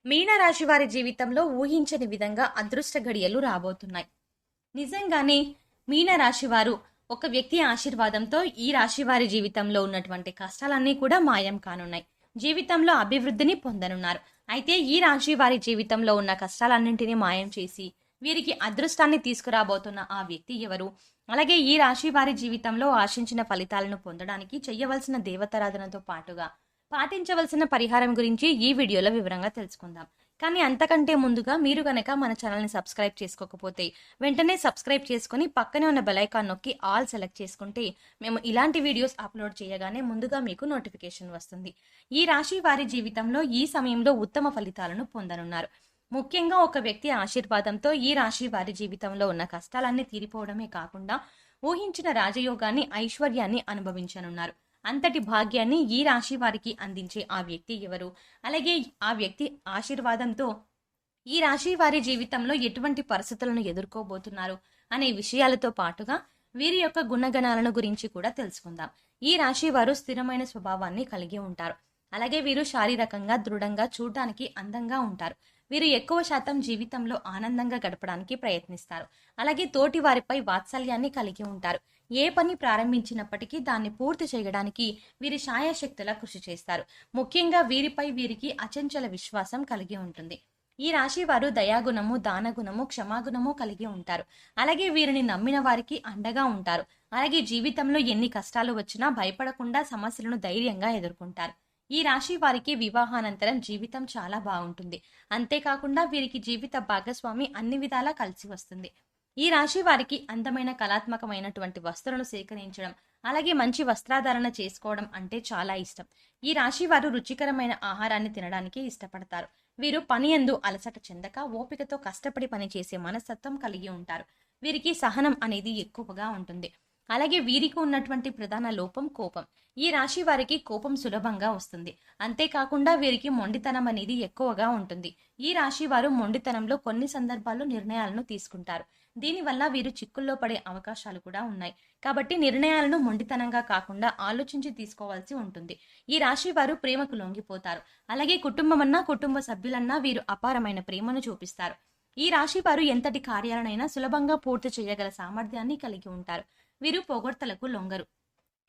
మీనరాశి వారి జీవితంలో ఊహించని విధంగా అదృష్ట గడియలు రాబోతున్నాయి. నిజంగానే మీనరాశి వారు ఒక వ్యక్తి ఆశీర్వాదంతో ఈ రాశి వారి జీవితంలో ఉన్నటువంటి కష్టాలన్నీ కూడా మాయం కానున్నాయి. జీవితంలో అభివృద్ధిని పొందనున్నారు. అయితే ఈ రాశి వారి జీవితంలో ఉన్న కష్టాలన్నింటినీ మాయం చేసి వీరికి అదృష్టాన్ని తీసుకురాబోతున్న ఆ వ్యక్తి ఎవరు? అలాగే ఈ రాశి వారి జీవితంలో ఆశించిన ఫలితాలను పొందడానికి చేయవలసిన దేవతారాధనతో పాటుగా పాటించవలసిన పరిహారం గురించి ఈ వీడియోలో వివరంగా తెలుసుకుందాం. కానీ అంతకంటే ముందుగా మీరు గనక మన ఛానల్ని సబ్స్క్రైబ్ చేసుకోకపోతే వెంటనే సబ్స్క్రైబ్ చేసుకుని పక్కనే ఉన్న బెల్ ఐకాన్ నొక్కి ఆల్ సెలెక్ట్ చేసుకుంటే మేము ఇలాంటి వీడియోస్ అప్లోడ్ చేయగానే ముందుగా మీకు నోటిఫికేషన్ వస్తుంది. ఈ రాశి వారి జీవితంలో ఈ సమయంలో ఉత్తమ ఫలితాలను పొందనున్నారు. ముఖ్యంగా ఒక వ్యక్తి ఆశీర్వాదంతో ఈ రాశి వారి జీవితంలో ఉన్న కష్టాలన్నీ తీరిపోవడమే కాకుండా ఊహించిన రాజయోగాన్ని, ఐశ్వర్యాన్ని అనుభవించనున్నారు. అంతటి భాగ్యాన్ని ఈ రాశి వారికి అందించే ఆ వ్యక్తి ఎవరు? అలాగే ఆ వ్యక్తి ఆశీర్వాదంతో ఈ రాశి వారి జీవితంలో ఎటువంటి పరిస్థితులను ఎదుర్కోబోతున్నారు అనే విషయాలతో పాటుగా వీరి యొక్క గుణగణాలను గురించి కూడా తెలుసుకుందాం. ఈ రాశి వారు స్థిరమైన స్వభావాన్ని కలిగి ఉంటారు. అలాగే వీరు శారీరకంగా దృఢంగా, చూడడానికి అందంగా ఉంటారు. వీరు ఎక్కువ శాతం జీవితంలో ఆనందంగా గడపడానికి ప్రయత్నిస్తారు. అలాగే తోటి వారిపై వాత్సల్యాన్ని కలిగి ఉంటారు. ఏ పని ప్రారంభించినప్పటికీ దాన్ని పూర్తి చేయడానికి వీరి శాయశక్తులా కృషి చేస్తారు. ముఖ్యంగా వీరిపై వీరికి అచంచల విశ్వాసం కలిగి ఉంటుంది. ఈ రాశి వారు దయాగుణము, దానగుణము, క్షమాగుణము కలిగి ఉంటారు. అలాగే వీరిని నమ్మిన వారికి అండగా ఉంటారు. అలాగే జీవితంలో ఎన్ని కష్టాలు వచ్చినా భయపడకుండా సమస్యలను ధైర్యంగా ఎదుర్కొంటారు. ఈ రాశి వారికి వివాహానంతరం జీవితం చాలా బాగుంటుంది. అంతేకాకుండా వీరికి జీవిత భాగస్వామి అన్ని విధాలా కలిసి వస్తుంది. ఈ రాశి వారికి అందమైన కళాత్మకమైనటువంటి వస్తువులను సేకరించడం, అలాగే మంచి వస్త్రాధారణ చేసుకోవడం అంటే చాలా ఇష్టం. ఈ రాశి వారు రుచికరమైన ఆహారాన్ని తినడానికి ఇష్టపడతారు. వీరు పని యందు అలసట చెందక ఓపికతో కష్టపడి పనిచేసే మనస్తత్వం కలిగి ఉంటారు. వీరికి సహనం అనేది ఎక్కువగా ఉంటుంది. అలాగే వీరికి ఉన్నటువంటి ప్రధాన లోపం కోపం. ఈ రాశి వారికి కోపం సులభంగా వస్తుంది. అంతేకాకుండా వీరికి మొండితనం అనేది ఎక్కువగా ఉంటుంది. ఈ రాశి వారు మొండితనంలో కొన్ని సందర్భాల్లో నిర్ణయాలను తీసుకుంటారు. దీనివల్ల వీరు చిక్కుల్లో పడే అవకాశాలు కూడా ఉన్నాయి. కాబట్టి నిర్ణయాలను మొండితనంగా కాకుండా ఆలోచించి తీసుకోవాల్సి ఉంటుంది. ఈ రాశి వారు ప్రేమకు లొంగిపోతారు. అలాగే కుటుంబమన్నా, కుటుంబ సభ్యులన్నా వీరు అపారమైన ప్రేమను చూపిస్తారు. ఈ రాశి వారు ఎంతటి కార్యాలనైనా సులభంగా పూర్తి చేయగల సామర్థ్యాన్ని కలిగి ఉంటారు. వీరు పొగడ్తలకు లొంగరు.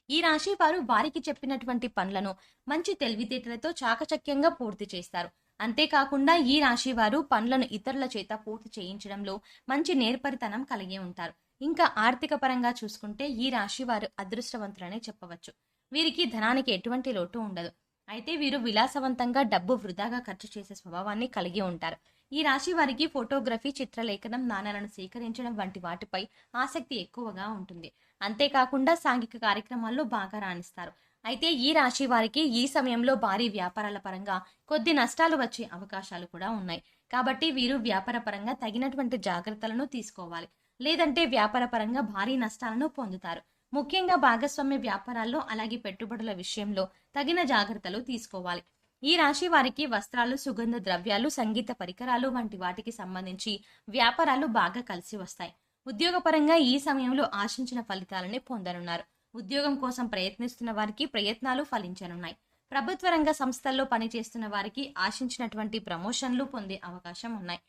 ఈ రాశి వారు వారికి చెప్పినటువంటి పనులను మంచి తెలివితేటలతో చాకచక్యంగా పూర్తి చేస్తారు. అంతేకాకుండా ఈ రాశి వారు పనులను ఇతరుల చేత పూర్తి చేయించడంలో మంచి నేర్పరితనం కలిగి ఉంటారు. ఇంకా ఆర్థిక పరంగా చూసుకుంటే ఈ రాశి వారు అదృష్టవంతులనే చెప్పవచ్చు. వీరికి ధనానికి ఎటువంటి లోటు ఉండదు. అయితే వీరు విలాసవంతంగా డబ్బు వృధాగా ఖర్చు చేసే స్వభావాన్ని కలిగి ఉంటారు. ఈ రాశి వారికి ఫోటోగ్రఫీ, చిత్రలేఖనం, నాణాలను సేకరించడం వంటి వాటిపై ఆసక్తి ఎక్కువగా ఉంటుంది. అంతేకాకుండా సాంఘిక కార్యక్రమాల్లో బాగా రాణిస్తారు. అయితే ఈ రాశి వారికి ఈ సమయంలో భారీ వ్యాపారాల పరంగా కొద్ది నష్టాలు వచ్చే అవకాశాలు కూడా ఉన్నాయి. కాబట్టి వీరు వ్యాపార పరంగా తగినటువంటి జాగ్రత్తలను తీసుకోవాలి. లేదంటే వ్యాపార పరంగా భారీ నష్టాలను పొందుతారు. ముఖ్యంగా భాగస్వామ్య వ్యాపారాల్లో, అలాగే పెట్టుబడుల విషయంలో తగిన జాగ్రత్తలు తీసుకోవాలి. ఈ రాశి వారికి వస్త్రాలు, సుగంధ ద్రవ్యాలు, సంగీత పరికరాలు వంటి వాటికి సంబంధించి వ్యాపారాలు బాగా కలిసి వస్తాయి. ఉద్యోగపరంగా ఈ సమయంలో ఆశించిన ఫలితాలని పొందనున్నారు. ఉద్యోగం కోసం ప్రయత్నిస్తున్న వారికి ప్రయత్నాలు ఫలించనున్నాయి. ప్రభుత్వ రంగ సంస్థల్లో పనిచేస్తున్న వారికి ఆశించినటువంటి ప్రమోషన్లు పొందే అవకాశం ఉన్నాయి.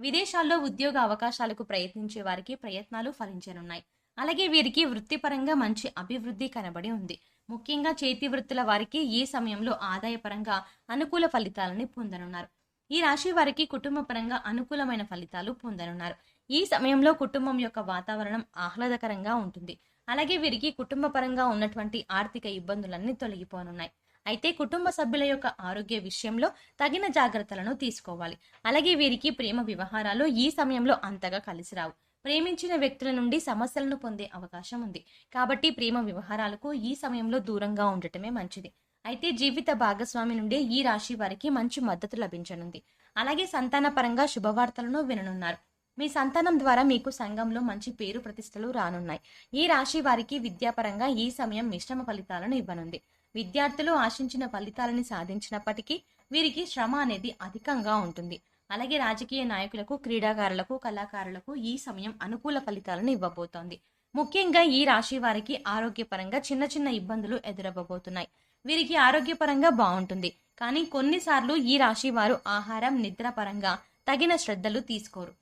విదేశాల్లో ఉద్యోగ అవకాశాలకు ప్రయత్నించే వారికి ప్రయత్నాలు ఫలించనున్నాయి. అలాగే వీరికి వృత్తిపరంగా మంచి అభివృద్ధి కనబడి ఉంది. ముఖ్యంగా చేతి వృత్తుల వారికి ఈ సమయంలో ఆదాయపరంగా అనుకూల ఫలితాలని పొందనున్నారు. ఈ రాశి వారికి కుటుంబ పరంగా అనుకూలమైన ఫలితాలు పొందనున్నారు. ఈ సమయంలో కుటుంబం యొక్క వాతావరణం ఆహ్లాదకరంగా ఉంటుంది. అలాగే వీరికి కుటుంబ పరంగా ఉన్నటువంటి ఆర్థిక ఇబ్బందులన్నీ తొలగిపోనున్నాయి. అయితే కుటుంబ సభ్యుల యొక్క ఆరోగ్య విషయంలో తగిన జాగ్రత్తలను తీసుకోవాలి. అలాగే వీరికి ప్రేమ వ్యవహారాలు ఈ సమయంలో అంతగా కలిసి రావు. ప్రేమించిన వ్యక్తుల నుండి సమస్యలను పొందే అవకాశం ఉంది. కాబట్టి ప్రేమ వ్యవహారాలకు ఈ సమయంలో దూరంగా ఉండటమే మంచిది. అయితే జీవిత భాగస్వామి నుండి ఈ రాశి వారికి మంచి మద్దతు లభించనుంది. అలాగే సంతాన పరంగా శుభవార్తలను విననున్నారు. మీ సంతానం ద్వారా మీకు సంఘంలో మంచి పేరు ప్రతిష్టలు రానున్నాయి. ఈ రాశి వారికి విద్యాపరంగా ఈ సమయం మిశ్రమ ఫలితాలను ఇవ్వనుంది. విద్యార్థులు ఆశించిన ఫలితాలని సాధించినప్పటికీ వీరికి శ్రమ అనేది అధికంగా ఉంటుంది. అలాగే రాజకీయ నాయకులకు, క్రీడాకారులకు, కళాకారులకు ఈ సమయం అనుకూల ఫలితాలను ఇవ్వబోతోంది. ముఖ్యంగా ఈ రాశి వారికి ఆరోగ్యపరంగా చిన్న చిన్న ఇబ్బందులు ఎదురవ్వబోతున్నాయి. వీరికి ఆరోగ్యపరంగా బాగుంటుంది. కానీ కొన్నిసార్లు ఈ రాశి వారు ఆహారం, నిద్ర పరంగా తగిన శ్రద్ధలు తీసుకోరు.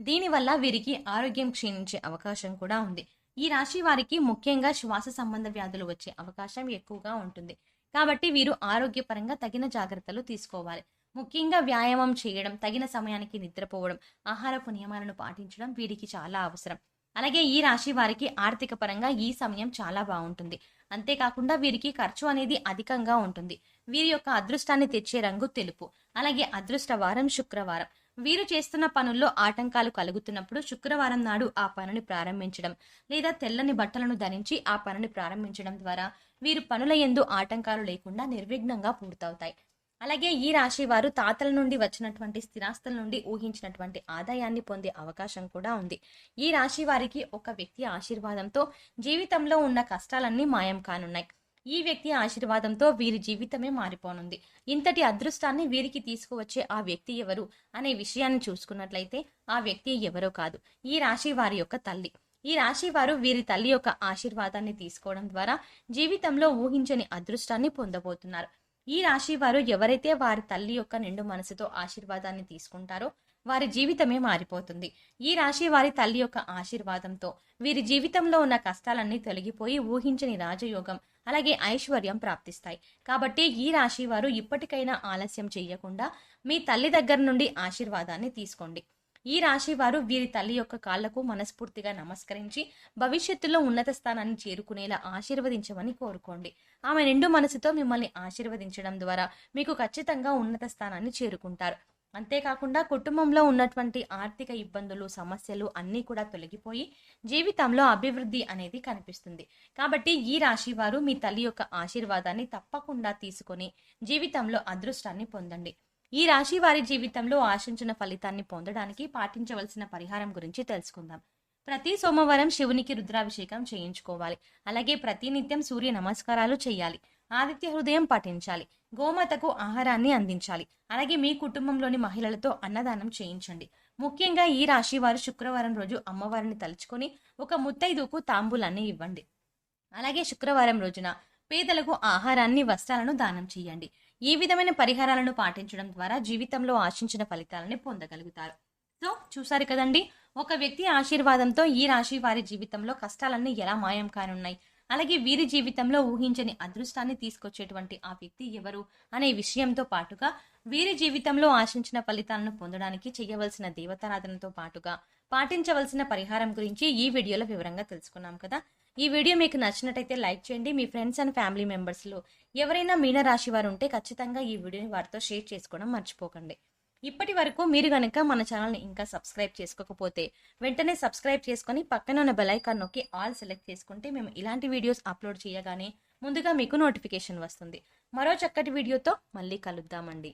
దీనివల్ల వీరికి ఆరోగ్యం క్షీణించే అవకాశం కూడా ఉంది. ఈ రాశి వారికి ముఖ్యంగా శ్వాస సంబంధ వ్యాధులు వచ్చే అవకాశం ఎక్కువగా ఉంటుంది. కాబట్టి వీరు ఆరోగ్యపరంగా తగిన జాగ్రత్తలు తీసుకోవాలి. ముఖ్యంగా వ్యాయామం చేయడం, తగిన సమయానికి నిద్రపోవడం, ఆహారపు నియమాలను పాటించడం వీరికి చాలా అవసరం. అలాగే ఈ రాశి వారికి ఆర్థిక పరంగా ఈ సమయం చాలా బాగుంటుంది. అంతేకాకుండా వీరికి ఖర్చు అనేది అధికంగా ఉంటుంది. వీరి యొక్క అదృష్టాన్ని తెచ్చే రంగు తెలుపు. అలాగే అదృష్ట వారం శుక్రవారం. వీరు చేస్తున్న పనుల్లో ఆటంకాలు కలుగుతున్నప్పుడు శుక్రవారం నాడు ఆ పనిని ప్రారంభించడం లేదా తెల్లని బట్టలను ధరించి ఆ పనిని ప్రారంభించడం ద్వారా వీరు పనుల యందు ఆటంకాలు లేకుండా నిర్విఘ్నంగా పూర్తవుతాయి. అలాగే ఈ రాశి వారు తాతల నుండి వచ్చినటువంటి స్థిరాస్తుల నుండి ఊహించినటువంటి ఆదాయాన్ని పొందే అవకాశం కూడా ఉంది. ఈ రాశి వారికి ఒక వ్యక్తి ఆశీర్వాదంతో జీవితంలో ఉన్న కష్టాలన్నీ మాయం కానున్నాయి. ఈ వ్యక్తి ఆశీర్వాదంతో వీరి జీవితమే మారిపోనుంది. ఇంతటి అదృష్టాన్ని వీరికి తీసుకువచ్చే ఆ వ్యక్తి ఎవరు అనే విషయాన్ని చూసుకున్నట్లయితే ఆ వ్యక్తి ఎవరో కాదు, ఈ రాశి వారి యొక్క తల్లి. ఈ రాశి వారు వీరి తల్లి యొక్క ఆశీర్వాదాన్ని తీసుకోవడం ద్వారా జీవితంలో ఊహించని అదృష్టాన్ని పొందబోతున్నారు. ఈ రాశి వారు ఎవరైతే వారి తల్లి యొక్క నిండు మనసుతో ఆశీర్వాదాన్ని తీసుకుంటారో వారి జీవితమే మారిపోతుంది. ఈ రాశి వారి తల్లి యొక్క ఆశీర్వాదంతో వీరి జీవితంలో ఉన్న కష్టాలన్నీ తొలగిపోయి ఊహించని రాజయోగం అలాగే ఐశ్వర్యం ప్రాప్తిస్తాయి. కాబట్టి ఈ రాశి వారు ఇప్పటికైనా ఆలస్యం చేయకుండా మీ తల్లి దగ్గర నుండి ఆశీర్వాదాన్ని తీసుకోండి. ఈ రాశి వారు వీరి తల్లి యొక్క కాళ్లకు మనస్ఫూర్తిగా నమస్కరించి భవిష్యత్తులో ఉన్నత స్థానాన్ని చేరుకునేలా ఆశీర్వదించమని కోరుకోండి. ఆమె నిండు మనసుతో మిమ్మల్ని ఆశీర్వదించడం ద్వారా మీకు ఖచ్చితంగా ఉన్నత స్థానాన్ని చేరుకుంటారు. అంతేకాకుండా కుటుంబంలో ఉన్నటువంటి ఆర్థిక ఇబ్బందులు, సమస్యలు అన్నీ కూడా తొలగిపోయి జీవితంలో అభివృద్ధి అనేది కనిపిస్తుంది. కాబట్టి ఈ రాశి వారు మీ తల్లి యొక్క ఆశీర్వాదాన్ని తప్పకుండా తీసుకొని జీవితంలో అదృష్టాన్ని పొందండి. ఈ రాశి వారి జీవితంలో ఆశించిన ఫలితాన్ని పొందడానికి పాటించవలసిన పరిహారం గురించి తెలుసుకుందాం. ప్రతి సోమవారం శివునికి రుద్రాభిషేకం చేయించుకోవాలి. అలాగే ప్రతినిత్యం సూర్య నమస్కారాలు చేయాలి. ఆదిత్య హృదయం పఠించాలి. గోమాతకు ఆహారాన్ని అందించాలి. అలాగే మీ కుటుంబంలోని మహిళలతో అన్నదానం చేయించండి. ముఖ్యంగా ఈ రాశి వారు శుక్రవారం రోజు అమ్మవారిని తలుచుకొని ఒక ముత్తైదుకు తాంబూలాన్ని ఇవ్వండి. అలాగే శుక్రవారం రోజున పేదలకు ఆహారాన్ని, వస్త్రాలను దానం చేయండి. ఈ విధమైన పరిహారాలను పాటించడం ద్వారా జీవితంలో ఆశించిన ఫలితాలని పొందగలుగుతారు. సో చూసారు కదండి, ఒక వ్యక్తి ఆశీర్వాదంతో ఈ రాశి వారి జీవితంలో కష్టాలన్నీ ఎలా మాయం కానున్నాయి, అలాగే వీరి జీవితంలో ఊహించని అదృష్టాన్ని తీసుకొచ్చేటువంటి ఆ వ్యక్తి ఎవరు అనే విషయంతో పాటుగా వీరి జీవితంలో ఆశించిన ఫలితాలను పొందడానికి చేయవలసిన దేవతారాధనతో పాటుగా పాటించవలసిన పరిహారం గురించి ఈ వీడియోలో వివరంగా తెలుసుకున్నాం కదా. ఈ వీడియో మీకు నచ్చినట్టయితే లైక్ చేయండి. మీ ఫ్రెండ్స్ అండ్ ఫ్యామిలీ మెంబర్స్లో ఎవరైనా మీనరాశి వారు ఉంటే ఖచ్చితంగా ఈ వీడియోని వారితో షేర్ చేసుకోవడం మర్చిపోకండి. ఇప్పటి వరకు మీరు కనుక మన ఛానల్ని ఇంకా సబ్స్క్రైబ్ చేసుకోకపోతే వెంటనే సబ్స్క్రైబ్ చేసుకొని పక్కన ఉన్న బెల్ ఐకాన్ నొక్కి ఆల్ సెలెక్ట్ చేసుకుంటే మేము ఇలాంటి వీడియోస్ అప్లోడ్ చేయగానే ముందుగా మీకు నోటిఫికేషన్ వస్తుంది. మరో చక్కటి వీడియోతో మళ్ళీ కలుద్దామండి.